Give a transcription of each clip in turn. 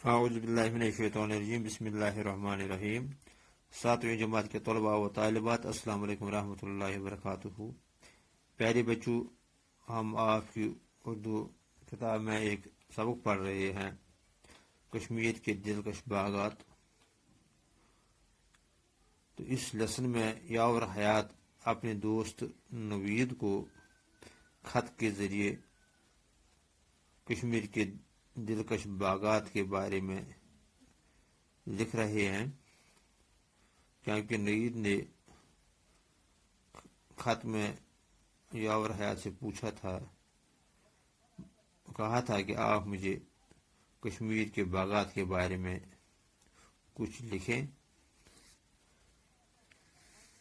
اعوذ باللہ من الشیطان الرجیم، بسم اللہ الرحمن الرحیم۔ 7ویں جماعت کے طلباء و طالبات، السلام علیکم ورحمۃ اللہ وبرکاتہ۔ پیارے بچوں، ہم آپ کی اردو کتاب میں ایک سبق پڑھ رہے ہیں، کشمیر کے دلکش باغات۔ تو اس لیسن میں یاور حیات اپنے دوست نوید کو خط کے ذریعے کشمیر کے دلکش باغات کے بارے میں لکھ رہے ہیں، کیونکہ نوید نے خط میں یاور حیات سے پوچھا تھا، کہا تھا کہ آپ مجھے کشمیر کے باغات کے بارے میں کچھ لکھیں۔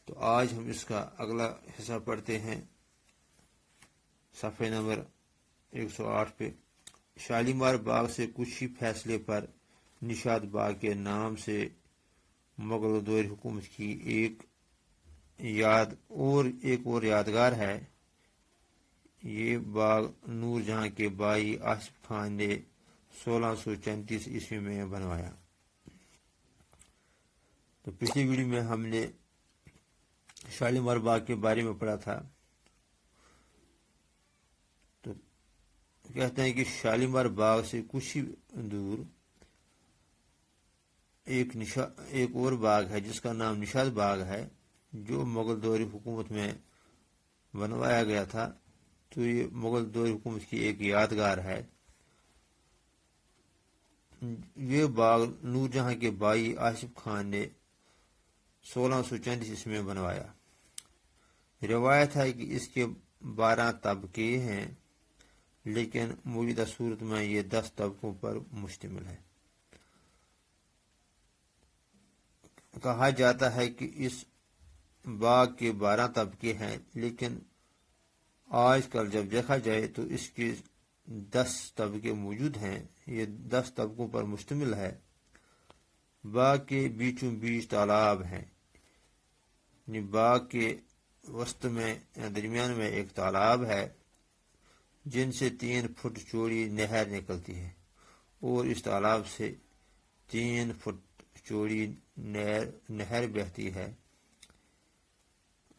تو آج ہم اس کا اگلا حصہ پڑھتے ہیں، صفحے نمبر 108 پہ۔ شالیمار باغ سے کچھ ہی فاصلے پر نشاد باغ کے نام سے مغل دور حکومت کی ایک اور یادگار ہے۔ یہ باغ نور جہاں کے بھائی آصف خان نے 1634 عیسوی میں بنوایا۔ تو پچھلی ویڈیو میں ہم نے شالیمار باغ کے بارے میں پڑھا تھا۔ تو کہتے ہیں کہ شالیمار باغ سے کچھ ہی دور ایک اور باغ ہے جس کا نام نشاد باغ ہے، جو مغل دور حکومت میں بنوایا گیا تھا۔ تو یہ مغل دور حکومت کی ایک یادگار ہے۔ یہ باغ نور جہاں کے بھائی آصف خان نے 1634 عیسوی میں بنوایا۔ روایت ہے کہ اس کے 12 طبقے ہیں، لیکن موجودہ صورت میں یہ 10 طبقوں پر مشتمل ہے۔ کہا جاتا ہے کہ اس باغ کے 12 طبقے ہیں، لیکن آج کل جب دیکھا جائے تو اس کے 10 طبقے موجود ہیں۔ یہ 10 طبقوں پر مشتمل ہے۔ باغ کے بیچوں بیچ تالاب ہیں، یعنی باغ کے وسط میں درمیان میں ایک تالاب ہے جن سے 3 فٹ چوڑی نہر نکلتی ہے، اور اس تالاب سے 3 فٹ چوڑی نہر بہتی ہے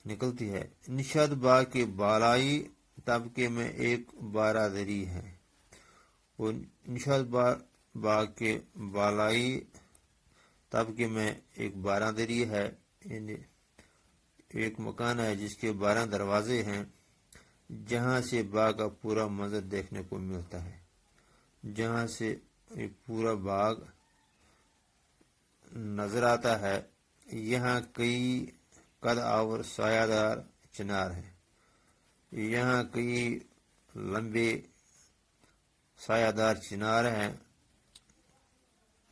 نکلتی ہے۔ نشاد باغ کے بالائی طبقے میں ایک بارادری ہے، اور نشاد باغ کے بالائی طبقے میں ایک بارادری ہے، یعنی ایک مکان ہے جس کے 12 دروازے ہیں، جہاں سے باغ کا پورا منظر دیکھنے کو ملتا ہے۔ جہاں سے پورا باغ نظر آتا ہے، یہاں کئی قد آور سایہ دار چنار ہیں۔ یہاں کئی لمبے سایہ دار چنار ہیں۔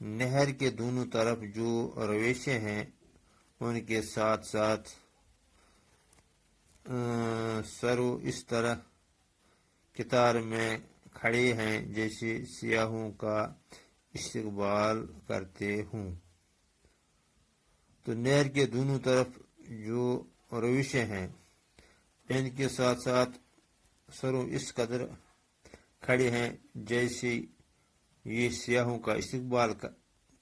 نہر کے دونوں طرف جو رویشے ہیں، ان کے ساتھ ساتھ سرو اس طرح قطار میں کھڑے ہیں جیسے سیاحوں کا استقبال کرتے ہوں۔ تو نہر کے دونوں طرف جو رویشے ہیں، ان کے ساتھ ساتھ سرو اس قدر کھڑے ہیں جیسے یہ سیاحوں کا استقبال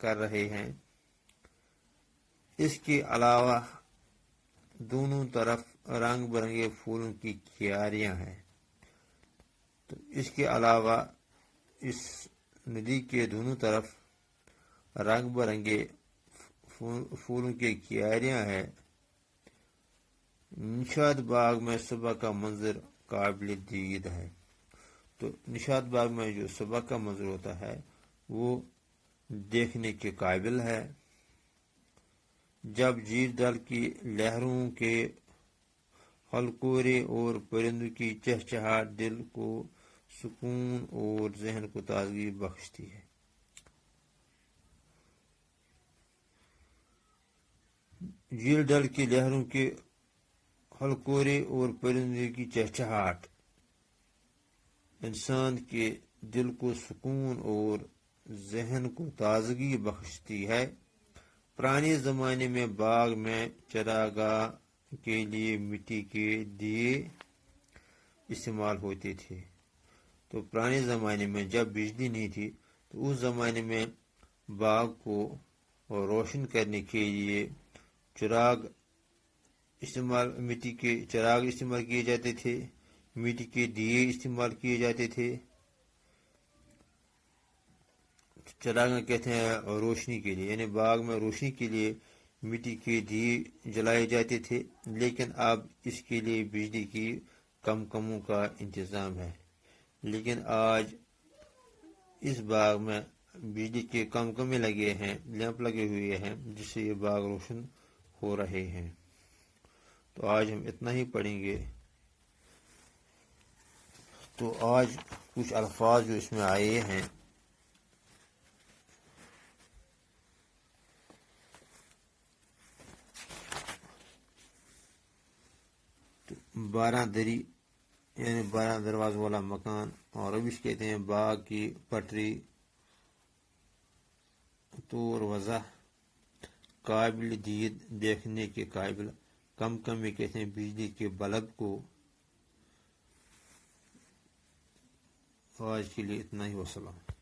کر رہے ہیں۔ اس کے علاوہ دونوں طرف رنگ برنگے پھولوں کی کیاریاں ہیں۔ تو اس کے علاوہ اس ندی کے دونوں طرف رنگ برنگے پھولوں کی کیاریاں ہیں۔ نشاد باغ میں صبح کا منظر قابل دید ہے۔ تو نشاد باغ میں جو صبح کا منظر ہوتا ہے وہ دیکھنے کے قابل ہے۔ جب جھیل ڈل کی لہروں کے ہلکورے اور پرندوں کی چہچہاہٹ دل کو سکون اور ذہن کو تازگی بخشتی ہے۔ جھیل ڈل کی لہروں کے ہلکورے اور پرندوں کی چہچہاہٹ انسان کے دل کو سکون اور ذہن کو تازگی بخشتی ہے۔ پرانے زمانے میں باغ میں چراگاہ کے لیے مٹی کے دیے استعمال ہوتے تھے۔ تو پرانے زمانے میں جب بجلی نہیں تھی تو اس زمانے میں باغ کو روشن کرنے کے لیے مٹی کے چراغ استعمال کیے جاتے تھے، مٹی کے دیے استعمال کیے جاتے تھے۔ چراغ کہتے ہیں روشنی کے لیے، یعنی باغ میں روشنی کے لیے مٹی کے دیے جلائے جاتے تھے، لیکن اب اس کے لیے بجلی کی کمکموں کا انتظام ہے۔ لیکن آج اس باغ میں بجلی کے کمکمے لگے ہیں، لیمپ لگے ہوئے ہیں، جس سے یہ باغ روشن ہو رہے ہیں۔ تو آج ہم اتنا ہی پڑھیں گے۔ تو آج کچھ الفاظ جو اس میں آئے ہیں، بارہ دری یعنی 12 دروازہ والا مکان، اور روش کہتے ہیں باغ کی پٹری، طور وضح، قابل دید دیکھنے کے قابل، کمکمے کہتے ہیں بجلی کے بلب کو۔ آج کے لیے اتنا ہی، وسلام۔